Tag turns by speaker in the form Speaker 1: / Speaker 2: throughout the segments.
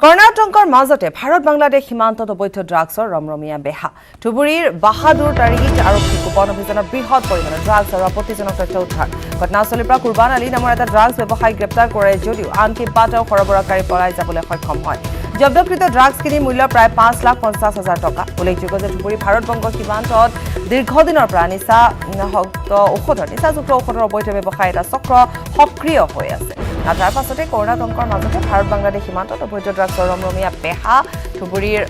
Speaker 1: কৰ্ণাটকৰ মাজতে ভাৰত বাংলাদেশ সীমান্তত অবৈধ ড্ৰাগছৰ ৰমৰমীয়া বেহা ধুবুৰীৰ বাহাদুৰ তাৰিগীত আৰক্ষী গোপন অভিযানত বৃহৎ পৰিমাণৰ ড্ৰাগছ আৰু আপত্তিজনক তথ্য উদ্ধাৰ ঘটনাস্থলীৰ পৰা কুৰবান আলী নামৰ এটা ড্ৰাগছ ব্যৱসায়ী গ্ৰেপ্তাৰ কৰে যদিও আনকি কেইবাটাও সৰবৰাহকাৰী পলাই যাবলৈ সক্ষম হয় জব্দকৃত ড্ৰাগছখিনিৰ মূল্য প্ৰায় ৫,৫০,০০০ টকা উল্লেখযোগ্য যে ধুবুৰী ভাৰত বংগ সীমান্তত দীৰ্ঘদিনৰ পৰা নিচাযুক্ত ঔষধৰ অবৈধ ব্যৱসায় এটা চক্ৰ সক্ৰিয় হৈ আছে তাৰ পাছতে কৰ্ণাটকৰ মাজতে ভাৰত বাংলাদেশ সীমান্তত অবৈধ ড্ৰাগছৰ ৰমৰমীয়া বেহা ধুবুৰীৰ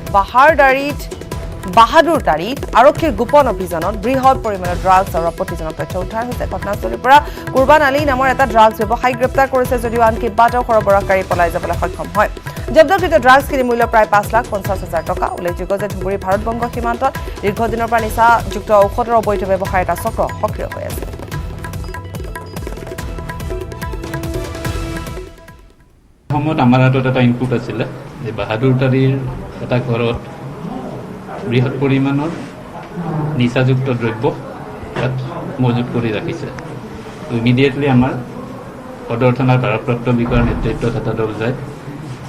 Speaker 1: বাহাদুৰ তাৰিত আৰক্ষীৰ গোপন অভিযানত বৃহৎ পৰিমাণৰ ড্ৰাগছ আৰু আপত্তিজনক তথ্য উদ্ধাৰ হৈছে ঘটনাস্থলীৰ পৰা কুৰবান আলী নামৰ এটা ড্ৰাগছ ব্যৱসায়ী গ্ৰেপ্তাৰ কৰিছে যদিও আনকি কেইবাটাও সৰবৰাহকাৰী পলাই যাবলৈ সক্ষম হয় জব্দকৃত ড্ৰাগছখিনিৰ মূল্য প্ৰায় ৫,৫০,০০০ টকা উল্লেখযোগ্য যে ধুবুৰী ভাৰত বংগ সীমান্তত দীৰ্ঘদিনৰ পৰা নিচাযুক্ত ঔষধৰ অবৈধ ব্যৱসায় এটা চক্ৰ সক্ৰিয় হৈ আছে
Speaker 2: সময়ত আমাৰ হাতত এটা ইনপুট আছিলে যে বাহাদুৰ তাৰিৰ এটা ঘৰত বৃহৎ পৰিমাণৰ নিচাযুক্ত দ্ৰব্য তাত মজুত কৰি ৰাখিছে ইমিডিয়েটলি আমাৰ সদৰ থানাৰ ভাৰপ্ৰাপ্ত বিষয়াৰ নেতৃত্বত এটা দল যায়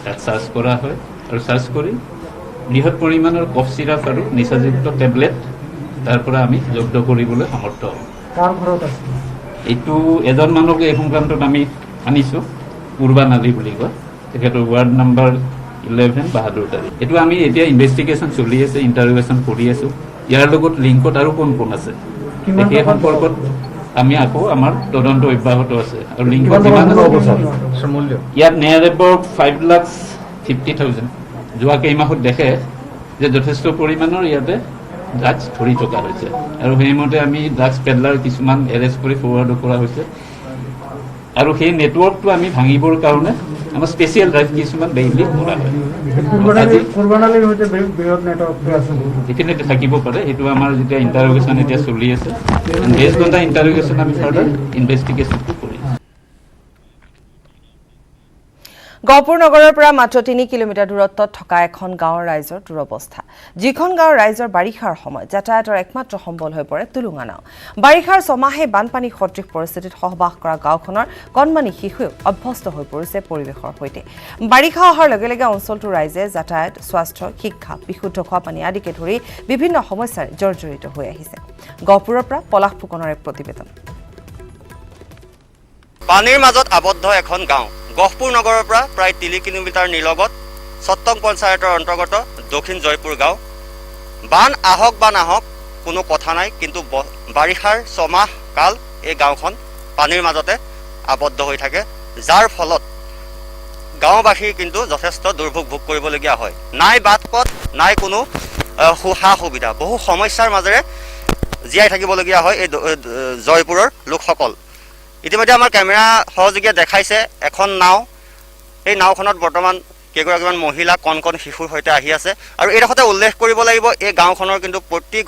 Speaker 2: তাত চাৰ্চ কৰা হয় আৰু চাৰ্চ কৰি বৃহৎ পৰিমাণৰ কফ চিৰাপ আৰু নিচাযুক্ত টেবলেট তাৰ পৰা আমি জব্দ কৰিবলৈ সমৰ্থ হওঁ এইটো এজন মানুহকে এই সংক্ৰান্তত আমি আনিছোঁ কুৰবান আলী বুলি কয় তেখেতৰ ৱাৰ্ড নাম্বাৰ 11 বাহাদুৰ তাৰিখ এইটো আমি এতিয়া ইনভেষ্টিগেশ্যন চলি আছে ইণ্টাৰোগেশ্যন কৰি আছোঁ ইয়াৰ লগত লিংকত আৰু কোন কোন আছে সেই সম্পৰ্কত আমি আকৌ আমাৰ তদন্ত অব্যাহত আছে আৰু লিংকত কিমান ইয়াত নিয়াৰ এবাউট 5,50,000 যোৱা কেইমাহত দেখে যে যথেষ্ট পৰিমাণৰ ইয়াতে ড্ৰাগছ ধৰি থকা হৈছে আৰু সেইমতে আমি ড্ৰাগছ পেডলাৰ কিছুমান এৰেষ্ট কৰি ফৰৱাৰ্ড কৰা হৈছে আৰু সেই নেটৱৰ্কটো আমি ভাঙিবৰ কাৰণে আমাৰ স্পেচিয়েল ড্ৰাইভ কিছুমান ডেইলি কৰা হয় এইখিনিতে থাকিব পাৰে সেইটো আমাৰ যেতিয়া ইণ্টাৰোগেশ্যন এতিয়া চলি আছে বেছড অন দ্য ইণ্টাৰোগেশ্যন আমি ফাৰ্ডাৰ ইনভেষ্টিগেশ্যনটো কৰিম
Speaker 1: গহপুৰ নগৰৰ পৰা মাত্ৰ ৩ কিলোমিটাৰ দূৰত্বত থকা এখন গাঁৱৰ ৰাইজৰ দুৰৱস্থা যিখন গাঁৱৰ ৰাইজৰ বাৰিষাৰ সময়ত যাতায়াতৰ একমাত্ৰ সম্বল হৈ পৰে তুলুঙা নাও বাৰিষাৰ ছমাহে বানপানী সদৃশ পৰিস্থিতিত সহবাস কৰা গাঁওখনৰ কণমানি শিশুৱেও অভ্যস্ত হৈ পৰিছে পৰিৱেশৰ সৈতে বাৰিষা অহাৰ লগে লগে অঞ্চলটোৰ ৰাইজে যাতায়াত স্বাস্থ্য শিক্ষা বিশুদ্ধ খোৱা পানী আদিকে ধৰি বিভিন্ন সমস্যাৰে জৰ্জৰিত হৈ আহিছে গহপুৰৰ পৰা পলাশ ফুকনৰ এক প্ৰতিবেদন
Speaker 3: পানীৰ মাজত আবদ্ধ এখন গাঁও গহপুৰ নগৰৰ পৰা প্ৰায় ৩ কিলোমিটাৰ নিলগত সত্তং পঞ্চায়তৰ অন্তৰ্গত দক্ষিণ জয়পুৰ গাঁও বান আহক বা নাহক কোনো কথা নাই কিন্তু বাৰিষাৰ ছমাহ কাল এই গাঁওখন পানীৰ মাজতে আবদ্ধ হৈ থাকে যাৰ ফলত গাঁওবাসীৰ কিন্তু যথেষ্ট দুৰ্ভোগ ভোগ কৰিবলগীয়া হয় নাই বাট পথ নাই কোনো সা সুবিধা বহু সমস্যাৰ মাজেৰে জীয়াই থাকিবলগীয়া হয় এই জয়পুৰৰ লোকসকল ইতিমধ্যে আমাৰ কেমেৰা সহযোগীয়ে দেখাইছে এখন নাও এই নাওখনত বৰ্তমান কেইগৰাকীমান মহিলা কণ শিশুৰ সৈতে আহি আছে আৰু এই কথাতে উল্লেখ কৰিব লাগিব এই গাঁওখনৰ কিন্তু প্ৰতি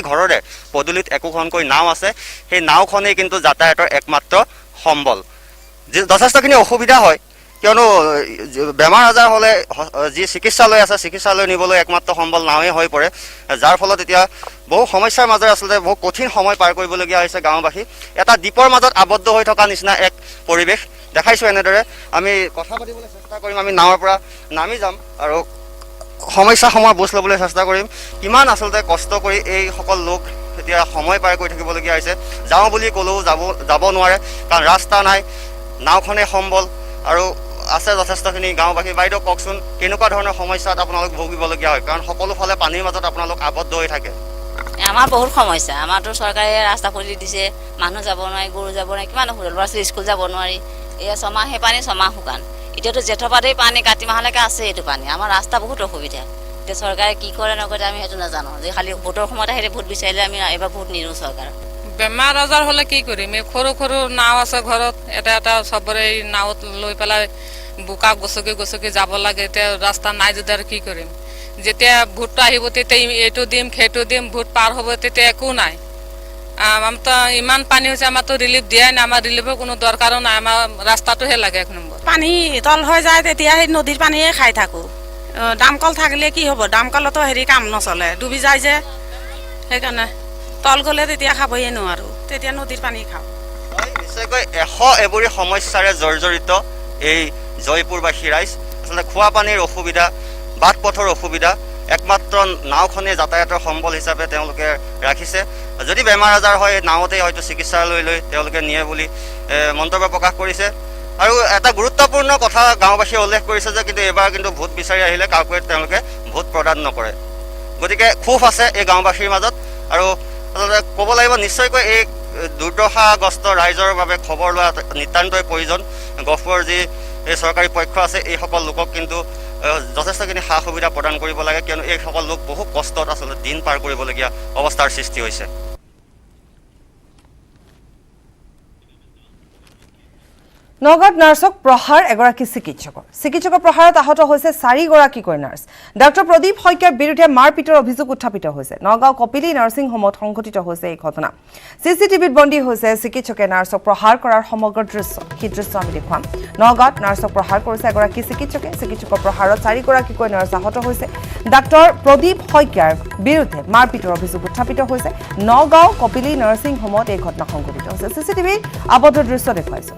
Speaker 3: ঘৰৰে পদূলিত একোখনকৈ নাও আছে সেই নাওখনেই কিন্তু যাতায়াতৰ একমাত্ৰ সম্বল যথেষ্টখিনি অসুবিধা হয় কিয়নো বেমাৰ আজাৰ হ'লে যি চিকিৎসালয় আছে চিকিৎসালয় নিবলৈ একমাত্ৰ সম্বল নাওৱে হৈ পৰে যাৰ ফলত এতিয়া বহু সমস্যাৰ মাজেৰে আচলতে বহু কঠিন সময় পাৰ কৰিবলগীয়া হৈছে গাঁওবাসী এটা দ্বীপৰ মাজত আবদ্ধ হৈ থকা নিচিনা এক পৰিৱেশ দেখাইছোঁ এনেদৰে আমি কথা পাতিবলৈ চেষ্টা কৰিম আমি নাৱৰ পৰা নামি যাম আৰু সমস্যাসমূহ বুজ ল'বলৈ চেষ্টা কৰিম কিমান আচলতে কষ্ট কৰি এইসকল লোক এতিয়া সময় পাৰ কৰি থাকিবলগীয়া হৈছে যাওঁ বুলি ক'লেও যাব নোৱাৰে কাৰণ ৰাস্তা নাই নাওখনে সম্বল আৰু আছে যথেষ্টখিনি গাঁওবাসী বাইদেউ কওকচোন কেনেকুৱা ধৰণৰ সমস্যাত আপোনালোক ভুগিবলগীয়া হয় কাৰণ সকলো ফালে পানীৰ মাজত আপোনালোক আবদ্ধ হৈ থাকে
Speaker 4: আমাৰ বহুত সমস্যা আমাৰতো চৰকাৰে ৰাস্তা খুলি দিছে মানুহ যাব নোৱাৰি গৰু যাব নোৱাৰি কিমান অসুবিধা ল'ৰা ছোৱালী স্কুল যাব নোৱাৰি এয়া ছমাহে পানী ছমাহ শুকান এতিয়াতো জেঠপাতেই পানী কাতি মাহলৈকে আছে এইটো পানী আমাৰ ৰাস্তা বহুত অসুবিধা এতিয়া চৰকাৰে কি কৰে নকৰে আমি সেইটো নাজানো যে খালি ভোটৰ সময়ত আহিলে ভোট বিচাৰিলে আমি এইবাৰ ভোট নিদিওঁ চৰকাৰক
Speaker 5: বেমাৰ আজাৰ হ'লে কি কৰিম এই সৰু সৰু নাও আছে ঘৰত এটা চবৰে এই নাৱত লৈ পেলাই বোকা গছকি যাব লাগে এতিয়া ৰাস্তা নাই যদি আৰু কি কৰিম যেতিয়া ভোটটো আহিব তেতিয়া এইটো দিম সেইটো দিম ভোট পাৰ হ'ব তেতিয়া একো নাই আমাৰতো ইমান পানী হৈছে আমাৰতো ৰিলিফ দিয়াই নাই আমাৰ ৰিলিফৰ কোনো দৰকাৰো নাই আমাৰ ৰাস্তাটোহে লাগে ১ নম্বৰ
Speaker 6: পানী তল হৈ যায় তেতিয়া সেই নদীৰ পানীয়ে খাই থাকোঁ দামকল থাকিলে কি হ'ব দামকলতো কাম নচলে ডুবি যায় যে সেইকাৰণে তল গ'লে তেতিয়া খাবই নোৱাৰোঁ তেতিয়া নদীৰ পানী খাওঁ
Speaker 3: নিশ্চয়কৈ 100 এবোৰী সমস্যাৰে জৰ্জৰিত এই জয়পুৰবাসী ৰাইজ আচলতে খোৱা পানীৰ অসুবিধা, বাট পথৰ অসুবিধা, একমাত্ৰ নাওখনে যাতায়াতৰ সম্বল হিচাপে তেওঁলোকে ৰাখিছে। যদি বেমাৰ আজাৰ হয় নাওতেই হয়তো চিকিৎসালয়লৈ তেওঁলোকে নিয়ে বুলি মন্তব্য প্ৰকাশ কৰিছে। আৰু এটা গুৰুত্বপূৰ্ণ কথা গাঁওবাসীয়ে উল্লেখ কৰিছে যে কিন্তু এইবাৰ কিন্তু ভোট বিচাৰি আহিলে কাকোৱে তেওঁলোকে ভোট প্ৰদান নকৰে। গতিকে ক্ষোভ আছে এই গাঁওবাসীৰ মাজত। আৰু আচলতে ক'ব লাগিব নিশ্চয়কৈ এই দুৰ্দশাগ্ৰস্ত ৰাইজৰ বাবে খবৰ লোৱা নিতান্তই প্ৰয়োজন। গহপুৰৰ যি এই চৰকাৰী পক্ষ আছে এইসকল লোকক কিন্তু যথেষ্টখিনি সা সুবিধা প্ৰদান কৰিব লাগে, কিয়নো এইসকল লোক বহু কষ্টত আচলতে দিন পাৰ কৰিবলগীয়া অৱস্থাৰ সৃষ্টি হৈছে।
Speaker 1: নগাঁৱত নাৰ্ছক প্ৰহাৰ এগৰাকী চিকিৎসকৰ প্ৰহাৰত আহত হৈছে 4গৰাকীকৈ নাৰ্ছ। ডাক্তৰ প্ৰদীপ শইকীয়াৰ বিৰুদ্ধে মাৰপিটৰ অভিযোগ উত্থাপিত হৈছে। নগাঁও কপিলী নাৰ্ছিং হোমত সংঘটিত হৈছে এই ঘটনা। চিচিটিভিত বন্দী হৈছে চিকিৎসকে নাৰ্ছক প্ৰহাৰ কৰাৰ সমগ্ৰ দৃশ্য। সেই দৃশ্য আমি দেখুৱাম। নগাঁৱত নাৰ্ছক প্ৰহাৰ কৰিছে এগৰাকী চিকিৎসকৰ প্ৰহাৰত 4গৰাকীকৈ নাৰ্ছ আহত হৈছে। ডাক্তৰ প্ৰদীপ শইকীয়াৰ বিৰুদ্ধে মাৰপিটৰ অভিযোগ উত্থাপিত হৈছে। নগাঁও কপিলী নাৰ্ছিং হোমত এই ঘটনা সংঘটিত হৈছে। চিচিটিভিত আবদ্ধ দৃশ্য দেখুৱাইছে।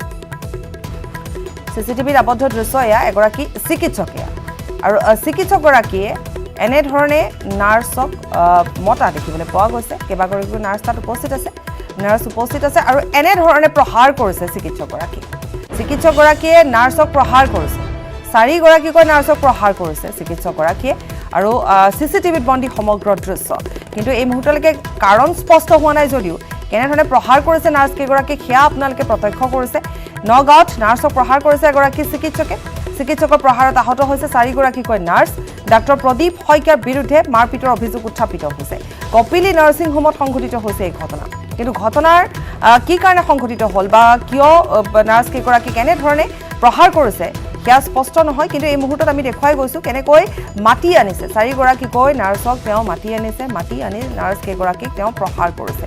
Speaker 1: চিচিটিভিত আবদ্ধ দৃশ্য এয়া এগৰাকী চিকিৎসকে আৰু চিকিৎসকগৰাকীয়ে এনেধৰণে নাৰ্ছক মতা দেখিবলৈ পোৱা গৈছে। কেইবাগৰাকীও নাৰ্ছ তাত উপস্থিত আছে আৰু এনেধৰণে প্ৰহাৰ কৰিছে চিকিৎসকগৰাকীয়ে নাৰ্ছক প্ৰহাৰ কৰিছে। 4গৰাকীকৈ নাৰ্ছক প্ৰহাৰ কৰিছে চিকিৎসকগৰাকীয়ে আৰু চিচিটিভিত বন্দী সমগ্ৰ দৃশ্য। কিন্তু এই মুহূৰ্তলৈকে কাৰণ স্পষ্ট হোৱা নাই যদিও কেনেধৰণে প্ৰহাৰ কৰিছে নাৰ্ছকেইগৰাকীক সেয়া আপোনালোকে প্ৰত্যক্ষ কৰিছে। নগাঁৱত নাৰ্ছক প্ৰহাৰ কৰিছে এগৰাকী চিকিৎসকৰ প্ৰহাৰত আহত হৈছে 4গৰাকীকৈ নাৰ্ছ। ডাক্তৰ প্ৰদীপ শইকীয়াৰ বিৰুদ্ধে মাৰপিটৰ অভিযোগ উত্থাপিত হৈছে। কপিলী নাৰ্ছিং হোমত সংঘটিত হৈছে এই ঘটনা। কিন্তু ঘটনাৰ কি কাৰণে সংঘটিত হ'ল বা কিয় নাৰ্ছকেইগৰাকীক কেনেধৰণে প্ৰহাৰ কৰিছে সেয়া স্পষ্ট নহয়। কিন্তু এই মুহূৰ্তত আমি দেখুৱাই গৈছোঁ কেনেকৈ মাতি আনিছে 4গৰাকীকৈ নাৰ্ছক তেওঁ মাতি আনি নাৰ্ছকেইগৰাকীক তেওঁ প্ৰহাৰ কৰিছে।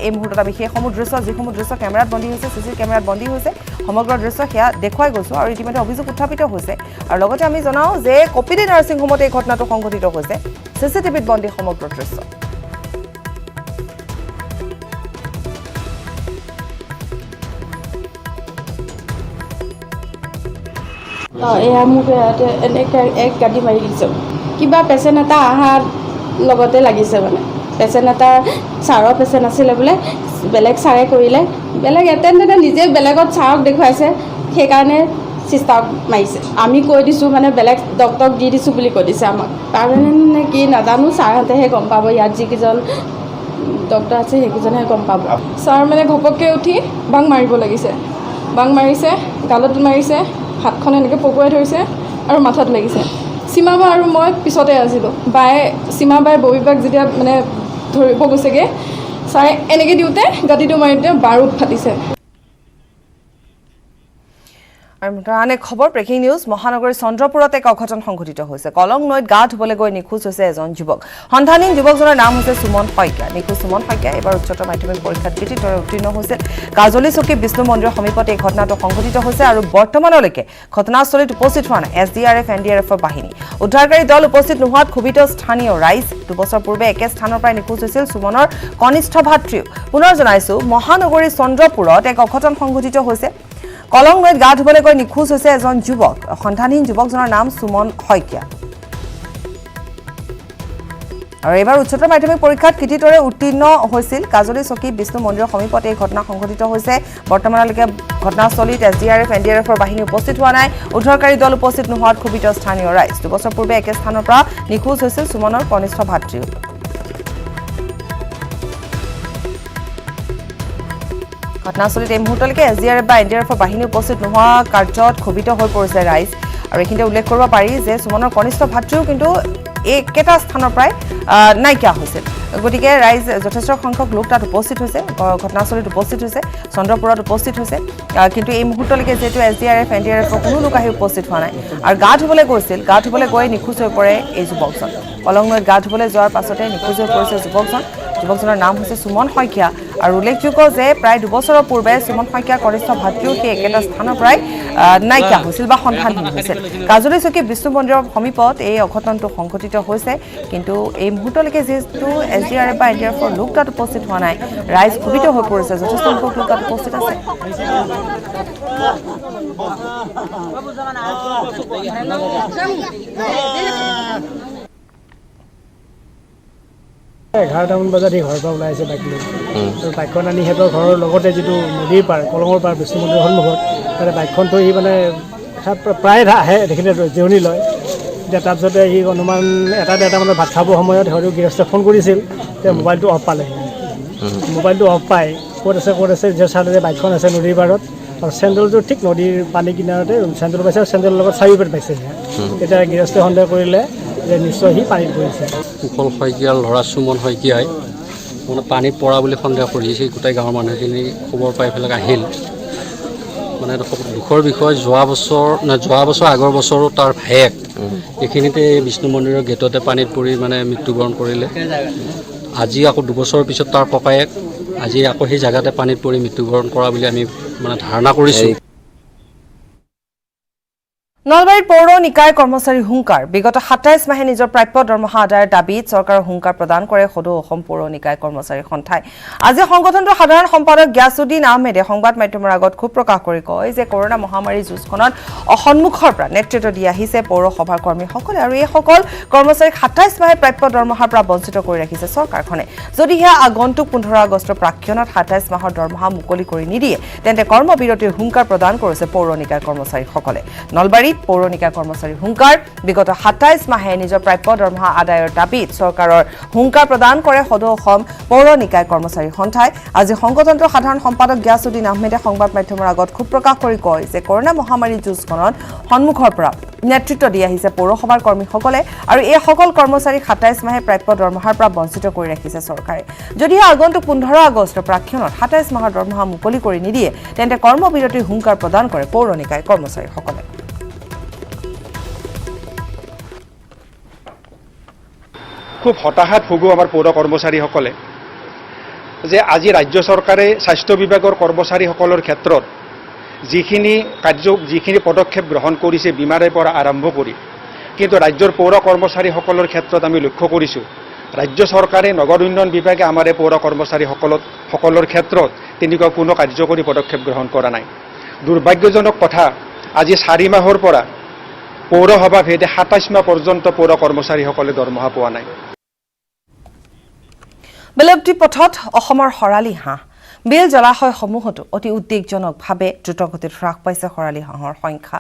Speaker 1: এই মুহূৰ্তত আমি সেইসমূহ দৃশ্য যিসমূহ দৃশ্য কেমেৰাত বন্দী হৈছে চিচি কেমেৰাত বন্দী হৈছে সমগ্ৰ দৃশ্য সেয়া দেখুৱাই গৈছোঁ। আৰু ইতিমধ্যে অভিযোগ উত্থাপিত হৈছে। আৰু লগতে আমি জনাওঁ যে কপিলী নাৰ্ছিং হোমত এই ঘটনাটো সংঘটিত হৈছে। চিচিটিভিত বন্দী সমগ্ৰ দৃশ্য।
Speaker 7: এয়া মোক এনেকৈ এক গাড়ী মাৰি দিছোঁ। কিবা পেচেণ্ট এটা অহাৰ লগতে লাগিছে মানে পেচেণ্ট এটা ছাৰৰ পেচেণ্ট আছিলে বোলে, বেলেগ ছাৰে কৰিলে, বেলেগ এটেণ্ডেণ্টে নিজে বেলেগত ছাৰক দেখুৱাইছে, সেইকাৰণে চিষ্টাৰক মাৰিছে। আমি কৈ দিছোঁ মানে বেলেগ ডক্টৰক দি দিছোঁ বুলি কৈ দিছে আমাক। পাৰ্মানেণ্ট নে কি নাজানো, ছাৰহঁতেহে গম পাব। ইয়াত যিকেইজন ডক্টৰ আছে সেইকেইজনেহে গম পাব। ছাৰ মানে ঘপককৈ উঠি বাং মাৰিব লাগিছে, বাং মাৰিছে, গালত মাৰিছে, হাতখন এনেকৈ পকুৱাই ধৰিছে আৰু মাথাত লাগিছে। সীমা বা আৰু মই পিছতে আছিলোঁ। সীমা বাই ববীবাক যেতিয়া মানে ধৰিব গৈছেগৈ, ছাৰে এনেকৈ দিওঁতে গাঁতিটো মাৰিতে বাৰুদ ফাটিছে।
Speaker 1: আৰু আন এক খবৰ ব্ৰেকিং নিউজ। মহানগৰীৰ চন্দ্ৰপুৰত এক অঘটন সংঘটিত হৈছে। কলং নৈত গা ধুবলৈ গৈ নিখোজ হৈছে এজন যুৱক। সন্ধানহীন যুৱকজনৰ নাম হৈছে সুমন শইকীয়া। নিখোজ সুমন শইকীয়া এইবাৰ উচ্চতৰ মাধ্যমিক পৰীক্ষাত কৃতিত্বৰে উত্তীৰ্ণ হৈছিল। কাজলী চকী বিষ্ণু মন্দিৰৰ সমীপত এই ঘটনাটো সংঘটিত হৈছে আৰু বৰ্তমানলৈকে ঘটনাস্থলীত উপস্থিত হোৱা নাই SDRF NDRFৰ বাহিনী। উদ্ধাৰকাৰী দল উপস্থিত নোহোৱাত ক্ষোভিত স্থানীয় ৰাইজ। 2 বছৰ পূৰ্বে একে স্থানৰ পৰাই নিখোজ হৈছিল সুমনৰ কনিষ্ঠ ভাতৃও। পুনৰ জনাইছোঁ মহানগৰীৰ চন্দ্ৰপুৰত এক অঘটন সংঘটিত হৈছে। কলং নৈত গা ধুবলৈ গৈ নিখোজ হৈছে এজন যুৱক। সন্ধানহীন যুৱকজনৰ নাম সুমন শইকীয়া। আৰু এইবাৰ উচ্চতৰ মাধ্যমিক পৰীক্ষাত কৃতিত্বৰে উত্তীৰ্ণ হৈছিল। কাজলী চকী বিষ্ণু মন্দিৰৰ সমীপত এই ঘটনা সংঘটিত হৈছে। বৰ্তমানলৈকে ঘটনাস্থলীত SDRF NDRFৰ বাহিনী উপস্থিত হোৱা নাই। উদ্ধাৰকাৰী দল উপস্থিত নোহোৱাত ক্ষোভিত স্থানীয় ৰাইজ। 2 বছৰ পূৰ্বে একে স্থানৰ পৰা নিখোজ হৈছিল সুমনৰ কনিষ্ঠ ভাতৃও। ঘটনাস্থলীত এই মুহূৰ্তলৈকে SDRF বা NDRFৰ বাহিনী উপস্থিত নোহোৱা কাৰ্যত ক্ষোভিত হৈ পৰিছে ৰাইজ। আৰু এইখিনিতে উল্লেখ কৰিব পাৰি যে সুমনৰ কনিষ্ঠ ভাতৃও কিন্তু একেটা স্থানৰ পৰাই নাইকিয়া হৈছিল। গতিকে ৰাইজ যথেষ্ট সংখ্যক লোক তাত উপস্থিত হৈছে, ঘটনাস্থলীত উপস্থিত হৈছে, চন্দ্ৰপুৰত উপস্থিত হৈছে। কিন্তু এই মুহূৰ্তলৈকে যিহেতু SDRF NDRFৰ কোনো লোক আহি উপস্থিত হোৱা নাই আৰু গা ধুবলৈ গৈছিল, গা ধুবলৈ গৈ নিখোজ হৈ পৰে এই যুৱকজন। কলং নৈত গা ধুবলৈ যোৱাৰ পাছতে নিখোজ হৈ পৰিছে যুৱকজনৰ নাম হৈছে সুমন শইকীয়া। আৰু উল্লেখযোগ্য যে প্ৰায় 2 বছৰৰ পূৰ্বে সুমন শইকীয়াৰ কনিষ্ঠ ভাতৃও সেই একেটা স্থানৰ পৰাই নাইকিয়া হৈছিল বা সন্ধানহীন হৈছিল কাজলী চকী বিষ্ণু মন্দিৰৰ সমীপত এই অঘটনটো সংঘটিত হৈছে কিন্তু এই মুহূৰ্তলৈকে যিহেতু SDRF বা NDRFৰ লোক তাত উপস্থিত হোৱা নাই ৰাইজ ক্ষোভিত হৈ পৰিছে যথেষ্ট সংখ্যক লোক তাত উপস্থিত আছে
Speaker 8: এঘাৰটামান বজাত এই ঘৰৰ পৰা ওলাই আছে বাইক লৈ আৰু বাইকখন আনি সিহঁতৰ ঘৰৰ লগতে যিটো নদীৰ পাৰ কলঙৰ পাৰ বিষ্ণু মন্দিৰৰ সন্মুখত তাতে বাইকখন থৈ সি মানে প্ৰায় আহে দেখিলে জিৰণি লয় এতিয়া তাৰপিছতে সি অনুমান এটা মানে ভাত খাবৰ সময়ত হয়তো গৃহস্থই ফোন কৰিছিল তেওঁ মোবাইলটো অফ পালে মোবাইলটো অফ পাই ক'ত আছে যে চালে বাইকখন আছে নদীৰ পাৰত আৰু চেণ্ডেলটো ঠিক নদীৰ পানী কিনাৰতে চেণ্ডেল পাইছে আৰু চেণ্ডেলৰ লগত চাৰি পেট পাইছে এতিয়া গৃহস্থই সন্দেহ কৰিলে যে নিশ্চয় সি পানীত পৰিছে
Speaker 9: কুশল শইকীয়াৰ ল'ৰা সুমন শইকীয়াই মানে পানীত পৰা বুলি সন্দেহ কৰিছে গোটেই গাঁৱৰ মানুহখিনি খবৰ পাই পেলাই আহিল মানে দুখৰ বিষয় যোৱা বছৰ আগৰ বছৰো তাৰ ভায়েক এইখিনিতে বিষ্ণু মন্দিৰৰ গেটতে পানীত পৰি মানে মৃত্যুবৰণ কৰিলে আজি আকৌ দুবছৰৰ পিছত তাৰ ককায়েক আজি আকৌ সেই জেগাতে পানীত পৰি মৃত্যুবৰণ কৰা বুলি আমি মানে ধাৰণা কৰিছোঁ
Speaker 1: নলবাৰীৰ পৌৰ নিকায় কৰ্মচাৰী হুংকাৰ বিগত ২৭ মাহে নিজৰ প্ৰাপ্য দৰমহা আদায়ৰ দাবীত চৰকাৰৰ হুংকাৰ প্ৰদান কৰে সদৌ অসম পৌৰ নিকায় কৰ্মচাৰী সন্থাই আজি সংগঠনটোৰ সাধাৰণ সম্পাদক গিয়াছুদ্দিন আহমেদে সংবাদ মাধ্যমৰ আগত ক্ষোভ প্ৰকাশ কৰি কয় যে কৰোনা মহামাৰীৰ যুঁজখনত অসন্মুখৰ পৰা নেতৃত্ব দি আহিছে পৌৰসভাৰ কৰ্মীসকলে আৰু এইসকল কৰ্মচাৰীক ২৭ মাহে প্ৰাপ্য দৰমহাৰ পৰা বঞ্চিত কৰি ৰাখিছে চৰকাৰখনে যদিহে আগন্তুক ১৫ আগষ্টৰ প্ৰাক্ষণত ২৭ মাহৰ দৰমহা মুকলি কৰি নিদিয়ে তেন্তে কৰ্মবিৰতিৰ হুংকাৰ প্ৰদান কৰিছে পৌৰ নিকায় কৰ্মচাৰীসকলে নলবাৰী পৌৰ নিকায় কৰ্মচাৰী হুংকাৰ বিগত ২৭ মাহে নিজৰ প্ৰাপ্য দৰমহা আদায়ৰ দাবীত চৰকাৰৰ হুংকাৰ প্ৰদান কৰে সদৌ অসম পৌৰ নিকায় কৰ্মচাৰী সন্থাই আজি সংগঠনটোৰ সাধাৰণ সম্পাদক গিয়াছুদ্দিন আহমেদে সংবাদ মাধ্যমৰ আগত ক্ষোভ প্ৰকাশ কৰি কয় যে কৰোনা মহামাৰীৰ যুঁজখনত সন্মুখৰ পৰা নেতৃত্ব দি আহিছে পৌৰসভাৰ কৰ্মীসকলে আৰু এইসকল কৰ্মচাৰীক ২৭ মাহে প্ৰাপ্য দৰমহাৰ পৰা বঞ্চিত কৰি ৰাখিছে চৰকাৰে যদিহে আগন্তুক ১৫ আগষ্টৰ প্ৰাক্ষণত ২৭ মাহৰ দৰমহা মুকলি কৰি নিদিয়ে তেন্তে কৰ্মবিৰতিৰ হুংকাৰ প্ৰদান কৰে পৌৰ নিকায় কৰ্মচাৰীসকলে
Speaker 10: খুব হতাশাত ভোগো আমাৰ পৌৰ কৰ্মচাৰীসকলে যে আজি ৰাজ্য চৰকাৰে স্বাস্থ্য বিভাগৰ কৰ্মচাৰীসকলৰ ক্ষেত্ৰত যিখিনি পদক্ষেপ গ্ৰহণ কৰিছে বীমাৰে পৰা আৰম্ভ কৰি কিন্তু ৰাজ্যৰ পৌৰ কৰ্মচাৰীসকলৰ ক্ষেত্ৰত আমি লক্ষ্য কৰিছোঁ ৰাজ্য চৰকাৰে নগৰ উন্নয়ন বিভাগে আমাৰ এই পৌৰ কৰ্মচাৰীসকলৰ ক্ষেত্ৰত তেনেকুৱা কোনো কাৰ্যকৰী পদক্ষেপ গ্ৰহণ কৰা নাই দুৰ্ভাগ্যজনক কথা আজি ৪ মাহৰ পৰা পৌৰসভা ভেদে ২৭ মাহ পৰ্যন্ত পৌৰ কৰ্মচাৰীসকলে দৰমহা পোৱা নাই
Speaker 1: বিলুপ্তি পথত অসমৰ শৰালী হাঁহ বিল জলাশয়সমূহতো অতি উদ্বেগজনকভাৱে দ্ৰুতগতিত হ্ৰাস পাইছে শৰালী হাঁহৰ সংখ্যা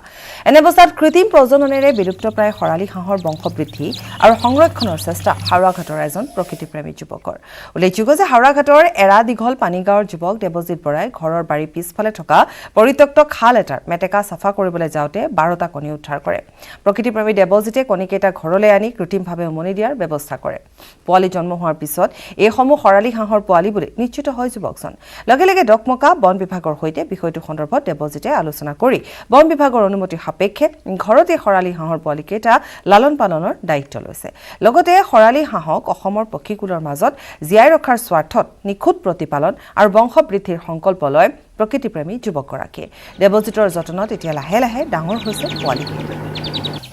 Speaker 1: এনে অৱস্থাত কৃত্ৰিম প্ৰজননেৰে বিলুপ্তপ্ৰায় শৰালী হাঁহৰ বংশবৃদ্ধি আৰু সংৰক্ষণৰ চেষ্টা হাওৰাঘাটৰ এজন প্ৰকৃতিপ্ৰেমী যুৱকৰ উল্লেখযোগ্য যে হাওৰাঘাটৰ এৰা দীঘল পানীগাঁৱৰ যুৱক দেৱজিৎ বৰাই ঘৰৰ বাৰীৰ পিছফালে থকা পৰিত্যক্ত খাল এটাৰ মেটেকা চাফা কৰিবলৈ যাওঁতে ১২টা কণী উদ্ধাৰ কৰে প্ৰকৃতিপ্ৰেমী দেৱজিতে কণীকেইটা ঘৰলৈ আনি কৃত্ৰিমভাৱে উমনি দিয়াৰ ব্যৱস্থা কৰে পোৱালি জন্ম হোৱাৰ পিছত এইসমূহ শৰালী হাঁহৰ পোৱালি বুলি নিশ্চিত হয় যুৱকজন লগে লগে ডকমকা বন বিভাগৰ সৈতে বিষয়টো সন্দৰ্ভত দেৱজিতে আলোচনা কৰি বন বিভাগৰ অনুমতি সাপেক্ষে ঘৰতে শৰালী হাঁহৰ পোৱালিকেইটা লালন পালনৰ দায়িত্ব লৈছে লগতে শৰালী হাঁহক অসমৰ পক্ষীকুলৰ মাজত জীয়াই ৰখাৰ স্বাৰ্থত নিখুঁত প্ৰতিপালন আৰু বংশবৃদ্ধিৰ সংকল্প লয় প্ৰকৃতিপ্ৰেমী যুৱকগৰাকীয়ে দেৱজিতৰ যতনত এতিয়া লাহে লাহে ডাঙৰ হৈছে পোৱালি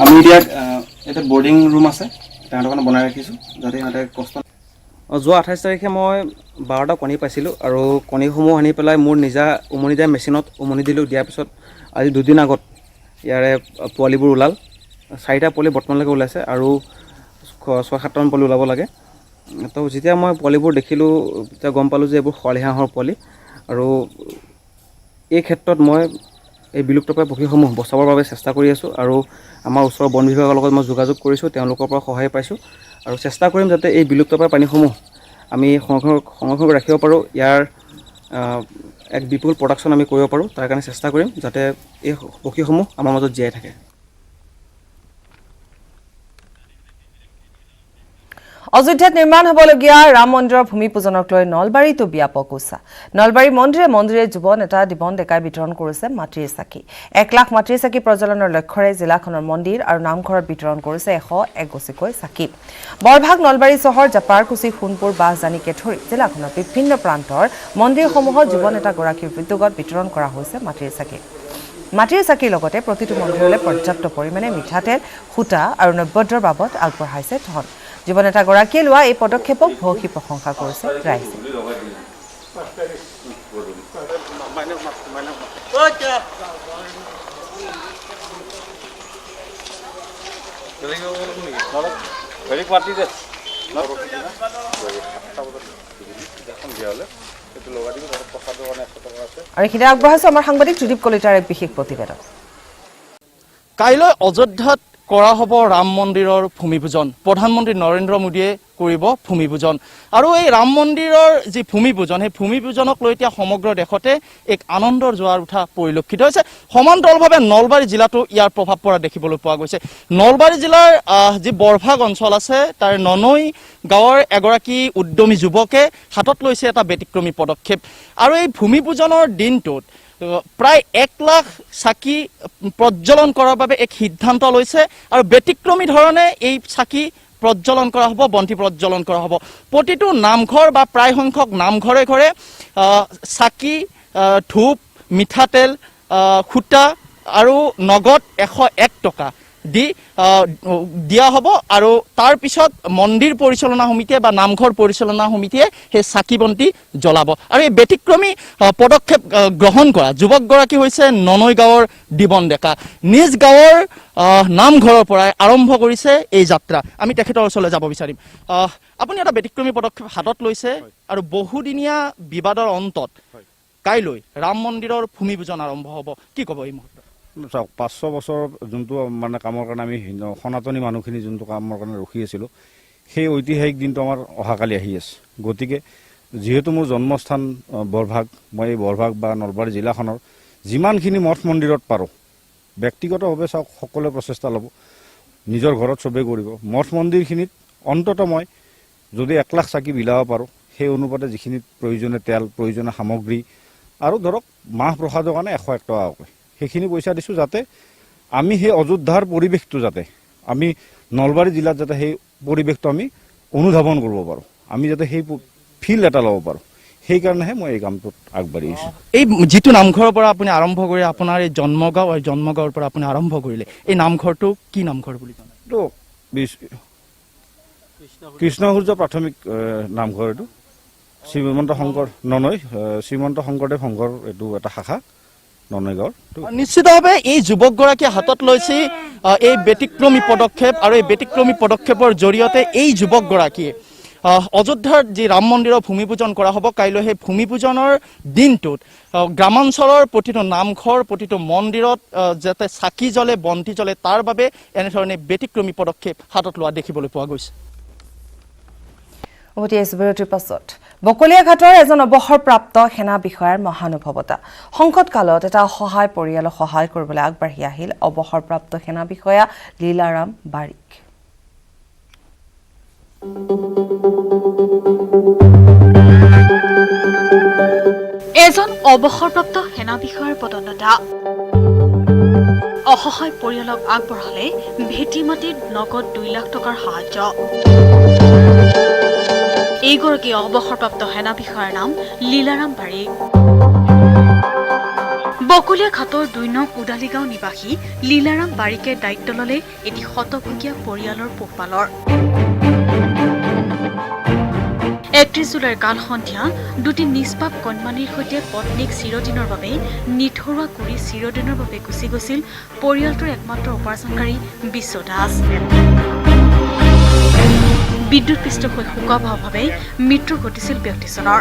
Speaker 11: আমি এতিয়া বৰ্ডিং ৰুম আছে তেওঁলোকৰ কাৰণে বনাই ৰাখিছোঁ যাতে সিহঁতে কষ্ট যোৱা ২৮ তাৰিখে মই ১২টা কণী পাইছিলোঁ আৰু কণীসমূহ আনি পেলাই মোৰ নিজা উমনি দিয়া মেচিনত উমনি দিলোঁ দিয়াৰ পিছত আজি ২ দিন আগত ইয়াৰে পোৱালিবোৰ ওলাল ৪টা পোৱালি বৰ্তমানলৈকে ওলাইছে আৰু ৬-৭টামান পোৱালি ওলাব লাগে তো যেতিয়া মই পোৱালিবোৰ দেখিলোঁ তেতিয়া গম পালোঁ যে এইবোৰ শৰালী হাঁহৰ পোৱালি আৰু এই ক্ষেত্ৰত মই এই বিলুপ্তপ্ৰায় পক্ষীসমূহ বচাবৰ বাবে চেষ্টা কৰি আছোঁ আৰু আমাৰ ওচৰৰ বন বিভাগৰ লগত মই যোগাযোগ কৰিছোঁ তেওঁলোকৰ পৰা সহায় পাইছোঁ আৰু চেষ্টা কৰিম যাতে এই বিলুপ্তপ্ৰায় প্ৰাণীসমূহ আমি সংৰক্ষণ কৰি ৰাখিব পাৰোঁ ইয়াৰ এক বিপুল প্ৰডাকশ্যন আমি কৰিব পাৰোঁ তাৰ কাৰণে চেষ্টা কৰিম যাতে এই পক্ষীসমূহ আমাৰ মাজত জীয়াই থাকে
Speaker 1: অযোধ্যাত নিৰ্মাণ হ'বলগীয়া ৰাম মন্দিৰৰ ভূমি পূজনক লৈ নলবাৰীতো ব্যাপক উৎসাহ নলবাৰী মন্দিৰে যুৱ নেতা দিবন ডেকাই বিতৰণ কৰিছে মাটিৰ চাকি ১ লাখ মাটিৰ চাকি প্ৰজ্বলনৰ লক্ষ্যৰে জিলাখনৰ মন্দিৰ আৰু নামঘৰত বিতৰণ কৰিছে ১০১ গছিকৈ চাকি বৰভাগ নলবাৰী চহৰ জাপাৰকুছি সোণপুৰ বাহজানীকে ধৰি জিলাখনৰ বিভিন্ন প্ৰান্তৰ মন্দিৰসমূহত যুৱ নেতাগৰাকীৰ উদ্যোগত বিতৰণ কৰা হৈছে মাটিৰ চাকি মাটিৰ চাকিৰ লগতে প্ৰতিটো মন্দিৰলৈ পৰ্যাপ্ত পৰিমাণে মিঠাতেল সূতা আৰু নৈবদ্যৰ বাবদ আগবঢ়াইছে ধন যুৱনেতাগৰাকীয়ে লোৱা এই পদক্ষেপক ভূয়সী প্ৰশংসা কৰিছে ৰাইজে আৰু এইখিনি আগবঢ়াইছে আমাৰ সাংবাদিক ত্ৰিদীপ কলিতাৰ এক বিশেষ প্ৰতিবেদন
Speaker 12: কাইলৈ অযোধ্যাত কৰা হ'ব ৰাম মন্দিৰৰ ভূমি পূজন প্ৰধানমন্ত্ৰী নৰেন্দ্ৰ মোদীয়ে কৰিব ভূমি পূজন আৰু এই ৰাম মন্দিৰৰ যি ভূমি পূজন সেই ভূমি পূজনক লৈ এতিয়া সমগ্ৰ দেশতে এক আনন্দৰ জোৱাৰ উঠা পৰিলক্ষিত হৈছে সমান্তৰালভাৱে নলবাৰী জিলাতো ইয়াৰ প্ৰভাৱ পৰা দেখিবলৈ পোৱা গৈছে নলবাৰী জিলাৰ যি বৰভাগ অঞ্চল আছে তাৰ ননৈ গাঁৱৰ এগৰাকী উদ্যমী যুৱকে হাতত লৈছে এটা ব্যতিক্ৰমী পদক্ষেপ আৰু এই ভূমি পূজনৰ দিনটোত প্ৰায় 1 লাখ চাকি প্ৰজ্বলন কৰাৰ বাবে এক সিদ্ধান্ত লৈছে আৰু ব্যতিক্ৰমী ধৰণে এই চাকি প্ৰজ্বলন কৰা হ'ব বন্তি প্ৰজ্বলন কৰা হ'ব প্ৰতিটো নামঘৰ বা প্ৰায় সংখ্যক নামঘৰে ঘৰে চাকি ধূপ মিঠাতেল খুটা আৰু নগদ 101 টকা দি দিয়া হ'ব আৰু তাৰ পিছত মন্দিৰ পৰিচালনা সমিতিয়ে বা নামঘৰ পৰিচালনা সমিতিয়ে সেই চাকি বন্তি জ্বলাব আৰু এই ব্যতিক্ৰমী পদক্ষেপ গ্ৰহণ কৰা যুৱকগৰাকী হৈছে ননৈ গাঁৱৰ দিবন ডেকা নিজ গাঁৱৰ নামঘৰৰ পৰাই আৰম্ভ কৰিছে এই যাত্ৰা আমি তেখেতৰ ওচৰলৈ যাব বিচাৰিম আপুনি এটা ব্যতিক্ৰমী পদক্ষেপ হাতত লৈছে আৰু বহুদিনীয়া বিবাদৰ অন্তত কাইলৈ ৰাম মন্দিৰৰ ভূমি পূজন আৰম্ভ হ'ব কি ক'ব এই মুহূৰ্তত
Speaker 13: চাওক 500 বছৰ যোনটো মানে কামৰ কাৰণে আমি সনাতনী মানুহখিনি যোনটো কামৰ কাৰণে ৰখি আছিলোঁ সেই ঐতিহাসিক দিনটো আমাৰ অহাকালি আহি আছে গতিকে যিহেতু মোৰ জন্মস্থান বৰভাগ মই এই বৰভাগ বা নলবাৰী জিলাখনৰ যিমানখিনি মঠ মন্দিৰত পাৰোঁ ব্যক্তিগতভাৱে চাওক সকলোৱে প্ৰচেষ্টা ল'ব নিজৰ ঘৰত চবেই কৰিব মঠ মন্দিৰখিনিত অন্ততঃ মই যদি 1 লাখ চাকি বিলাব পাৰোঁ সেই অনুপাতে যিখিনি প্ৰয়োজনীয় তেল প্ৰয়োজনীয় সামগ্ৰী আৰু ধৰক মাহ প্ৰসাদৰ কাৰণে 101 টকাকৈ সেইখিনি পইচা দিছোঁ যাতে আমি সেই অযোধ্যাৰ পৰিৱেশটো যাতে আমি নলবাৰী জিলাত যাতে সেই পৰিৱেশটো আমি অনুধাৱন কৰিব পাৰোঁ আমি যাতে সেই ফিল এটা ল'ব পাৰোঁ সেইকাৰণেহে মই এই কামটোত আগবাঢ়ি আহিছোঁ
Speaker 12: এই যিটো নামঘৰৰ পৰা আপুনি আৰম্ভ কৰি আপোনাৰ এই জন্মগাঁৱৰ পৰা আপুনি আৰম্ভ কৰিলে এই নামঘৰটো কি নামঘৰ বুলি কয়
Speaker 13: এইটো কৃষ্ণ সূৰ্য প্ৰাথমিক নামঘৰ এইটো শ্ৰীমন্ত শংকৰ ননৈ শ্ৰীমন্ত শংকৰদেৱ সংঘৰ এইটো এটা শাখা
Speaker 12: নিশ্চিতভাৱে এই যুৱকগৰাকীয়ে হাতত লৈছে এই ব্যতিক্ৰমী পদক্ষেপ আৰু এই ব্যতিক্ৰমী পদক্ষেপৰ জৰিয়তে এই যুৱকগৰাকীয়ে অযোধ্যাৰ যি ৰাম মন্দিৰৰ ভূমি পূজন কৰা হ'ব কাইলৈ সেই ভূমি পূজনৰ দিনটোত গ্ৰামাঞ্চলৰ প্ৰতিটো নামঘৰ প্ৰতিটো মন্দিৰত যাতে চাকি জ্বলে বন্তি জ্বলে তাৰ বাবে এনেধৰণে ব্যতিক্ৰমী পদক্ষেপ হাতত লোৱা দেখিবলৈ পোৱা গৈছে
Speaker 1: বিৰতিৰ পাছত বকলীয়াঘাটৰ এজন অৱসৰপ্ৰাপ্ত সেনা বিষয়াৰ মহানুভৱতা সংকট কালত এটা অসহায় পৰিয়ালক সহায় কৰিবলৈ আগবাঢ়ি আহিল অৱসৰপ্ৰাপ্ত সেনা বিষয়া লীলাৰাম বাৰিক
Speaker 14: এজন অৱসৰপ্ৰাপ্ত সেনা বিষয়াৰ পদন্নতা অসহায় পৰিয়ালক আগবঢ়ালে ভেটি মাটিত নগদ 2 লাখ টকাৰ সাহায্য এইগৰাকী অৱসৰপ্ৰাপ্ত সেনা বিষয়াৰ নাম লীলাৰাম বাৰিক বকলীয়াঘাটৰ 2 নং উদালিগাঁও নিবাসী লীলাৰাম বাৰিকে দায়িত্ব ল'লে এটি শতভুগীয়া পৰিয়ালৰ পোহপালৰ 31 জুলাইৰ কাল সন্ধিয়া দুটি নিষ্পাপ কণমানিৰ সৈতে পত্নীক চিৰদিনৰ বাবে নিথৰুৱা কৰি চিৰদিনৰ বাবে গুচি গৈছিল পৰিয়ালটোৰ একমাত্ৰ উপাৰ্জনকাৰী বিশ্ব দাস বিদ্যুৎপৃষ্ট হৈ শোকাবহভাৱে মৃত্যু ঘটিছিল ব্যক্তিজনৰ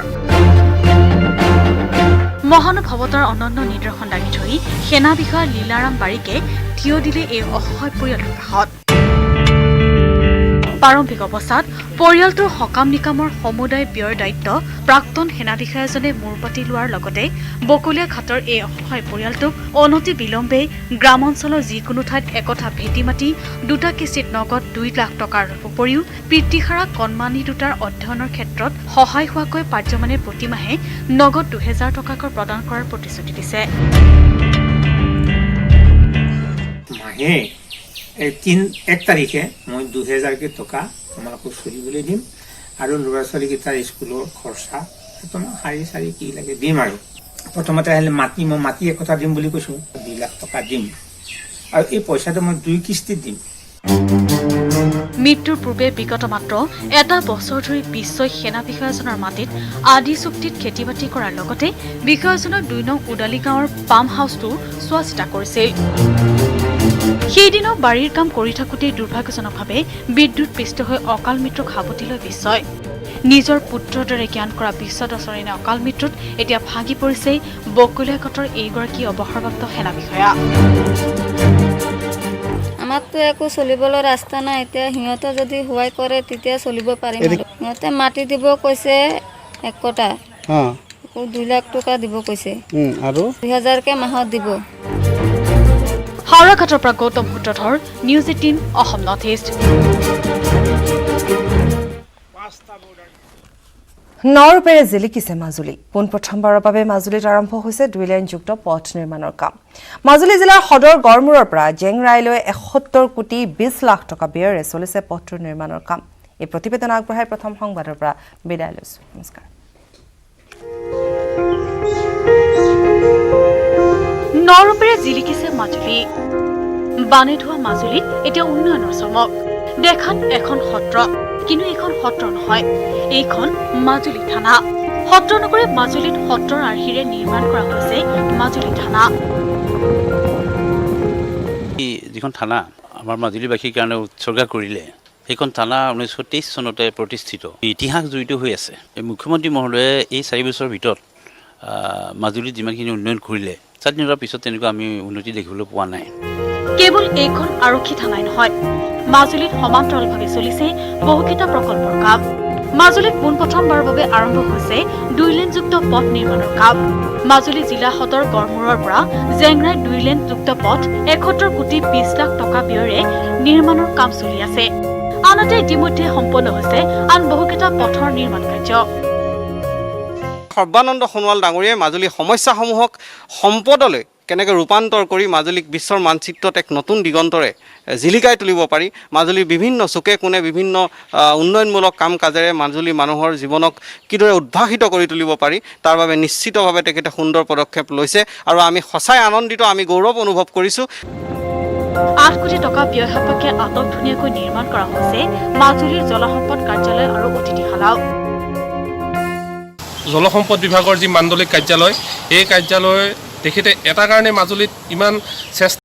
Speaker 14: মহানুভৱতাৰ অনন্য নিদৰ্শন দাঙি ধৰি সেনা বিষয়া লীলাৰাম বাৰিকে থিয় দিলে এই অসহায় পৰিয়ালৰ কাষত প্ৰাৰম্ভিক অৱস্থাত পৰিয়ালটোৰ সকাম নিকামৰ সমুদায় ব্যয়ৰ দায়িত্ব প্ৰাক্তন সেনা বিষয়াজনে মূৰ পাতি লোৱাৰ লগতে বকলীয়াঘাটৰ এই অসহায় পৰিয়ালটোক অনতি বিলম্বে গ্ৰামাঞ্চলৰ যিকোনো ঠাইত একঠা ভেটি মাটি 2টা কিস্তিত নগদ 2 লাখ টকাৰ উপৰিও পিতৃহাৰা কণমানি দুটাৰ অধ্যয়নৰ ক্ষেত্ৰত সহায় হোৱাকৈ পাৰ্যমানে প্ৰতিমাহে নগদ 2000 টকাকৈ প্ৰদান কৰাৰ প্ৰতিশ্ৰুতি দিছে
Speaker 15: এই 1 তাৰিখে মই 2000 টকা তোমালোকক চলিবলৈ দিম আৰু ল'ৰা ছোৱালীকেইটাৰ স্কুলৰ খৰচা তোমাৰ শাৰী কি লাগে দিম আৰু প্ৰথমতে আহিলে মাটি মই মাটি একঠা দিম বুলি কৈছোঁ 2 লাখ টকা দিম আৰু এই পইচাটো মই 2 কিস্তিত দিম।
Speaker 14: মৃত্যুৰ পূৰ্বে বিগত মাত্ৰ এটা বছৰ ধৰি বিশ্বই সেনা বিষয়াজনৰ মাটিত আদি চুক্তিত খেতি বাতি কৰাৰ লগতে বিষয়াজনৰ 2 নং উদালি গাঁৱৰ পাম্প হাউচটো চোৱা চিতা কৰিছিল। সেইদিনা বাৰীৰ কাম কৰি থাকোঁতে দুৰ্ভাগ্যজনকভাৱে বিদ্যুৎপৃষ্ট হৈ অকাল মৃত্যুক সাৱটি লৈ বিশ্বই। নিজৰ পুত্ৰৰ দৰে জ্ঞান কৰা বিশ্বদশৰণীয়া অকাল মৃত্যুত এতিয়া ভাগি পৰিছে বকলিয়াঘাটৰ এইগৰাকী অৱসৰপ্ৰাপ্ত সেনা বিষয়া।
Speaker 16: আমাকতো একো চলিবলৈ ৰাস্তা নাই, এতিয়া সিহঁতে যদি সহায় কৰে তেতিয়া চলিব পাৰিম। সিহঁতে মাটি দিব কৈছে 1 কটা, 2 লাখ টকা দিব কৈছে আৰু 2000কে মাহত দিব।
Speaker 14: হাওৰাঘাটৰ পৰা Gautam Sutradhar, news 18 Assam north east.
Speaker 1: নৰূপেৰে জিলিকিছে মাজুলী। পোনপ্ৰথমবাৰৰ বাবে মাজুলীত আৰম্ভ হৈছে 2 লেনযুক্ত পথ নিৰ্মাণৰ কাম। মাজুলী জিলাৰ সদৰ গড়মূৰৰ পৰা জেংৰাইলৈ 71 কোটি 20 লাখ টকা ব্যয়েৰে চলিছে পথটোৰ নিৰ্মাণৰ কাম। এই প্ৰতিবেদন আগবঢ়াই প্ৰথম সংবাদৰ পৰা বিদায় লৈছো। নমস্কাৰ।
Speaker 14: নৰূপেৰে জিলিকিছে মাজুলী। বানে ধোৱা মাজুলীত এতিয়া উন্নয়নৰ চমক। দেখাত এখন সত্ৰ, কিন্তু এইখন সত্ৰ নহয়, এইখন মাজুলী থানা। সত্ৰ নগৰী মাজুলীত সত্ৰৰ আৰ্হিৰে নিৰ্মাণ কৰা হৈছে মাজুলী থানা।
Speaker 17: যিখন থানা আমাৰ মাজুলীবাসীৰ কাৰণে উৎসৰ্গা কৰিলে, সেইখন থানা 1923 চনতে প্ৰতিষ্ঠিত। ইতিহাস জড়িত হৈ আছে। মুখ্যমন্ত্ৰী মহোদয়ে এই 4 বছৰৰ ভিতৰত মাজুলীত যিমানখিনি উন্নয়ন কৰিলে, স্বাধীনতাৰ পিছত তেনেকুৱা আমি উন্নতি দেখিবলৈ পোৱা নাই।
Speaker 14: কেৱল এইখন আৰক্ষী থানাই নহয়, মাজুলীত সমান্তৰালভাৱে চলিছে বহুকেইটা প্ৰকল্পৰ কাম। মাজুলীত পোনপ্ৰথমবাৰৰ বাবে আৰম্ভ হৈছে 2 লেনযুক্ত পথ নিৰ্মাণৰ কাম। মাজুলী জিলা সদৰ গড়মূৰৰ পৰা জেংৰাই 2 লেনযুক্ত পথ 71 কোটি 20 লাখ টকা ব্যয়েৰে নিৰ্মাণৰ কাম চলি আছে। আনহাতে ইতিমধ্যে সম্পন্ন হৈছে আন বহুকেইটা পথৰ নিৰ্মাণ কাৰ্য।
Speaker 11: সৰ্বানন্দ সোণোৱাল ডাঙৰীয়াই মাজুলীৰ সমস্যাসমূহক সম্পদলৈ কেনেকৈ ৰূপান্তৰ কৰি মাজুলীক বিশ্বৰ মানচিত্ৰত এক নতুন দিগন্তৰে জিলিকাই তুলিব পাৰি, মাজুলীৰ বিভিন্ন চুকে কোণে বিভিন্ন উন্নয়নমূলক কাম কাজেৰে মাজুলী মানুহৰ জীৱনক কিদৰে উদ্ভাসিত কৰি তুলিব পাৰি, তাৰ বাবে নিশ্চিতভাৱে তেখেতে সুন্দৰ পদক্ষেপ লৈছে আৰু আমি সঁচাই আনন্দিত, আমি গৌৰৱ অনুভৱ কৰিছোঁ।
Speaker 14: 8 কোটি টকা ব্যয় সাপেক্ষে আটক ধুনীয়াকৈ নিৰ্মাণ কৰা হৈছে মাজুলীৰ জলসম্পদ কাৰ্যালয় আৰু অতিথিশালাও।
Speaker 18: জলসম্পদ বিভাগৰ যি মাণ্ডলিক কাৰ্যালয়, এই কাৰ্যালয় তেখেতে এটা কাৰণে মাজুলীত ইমান চেষ্টা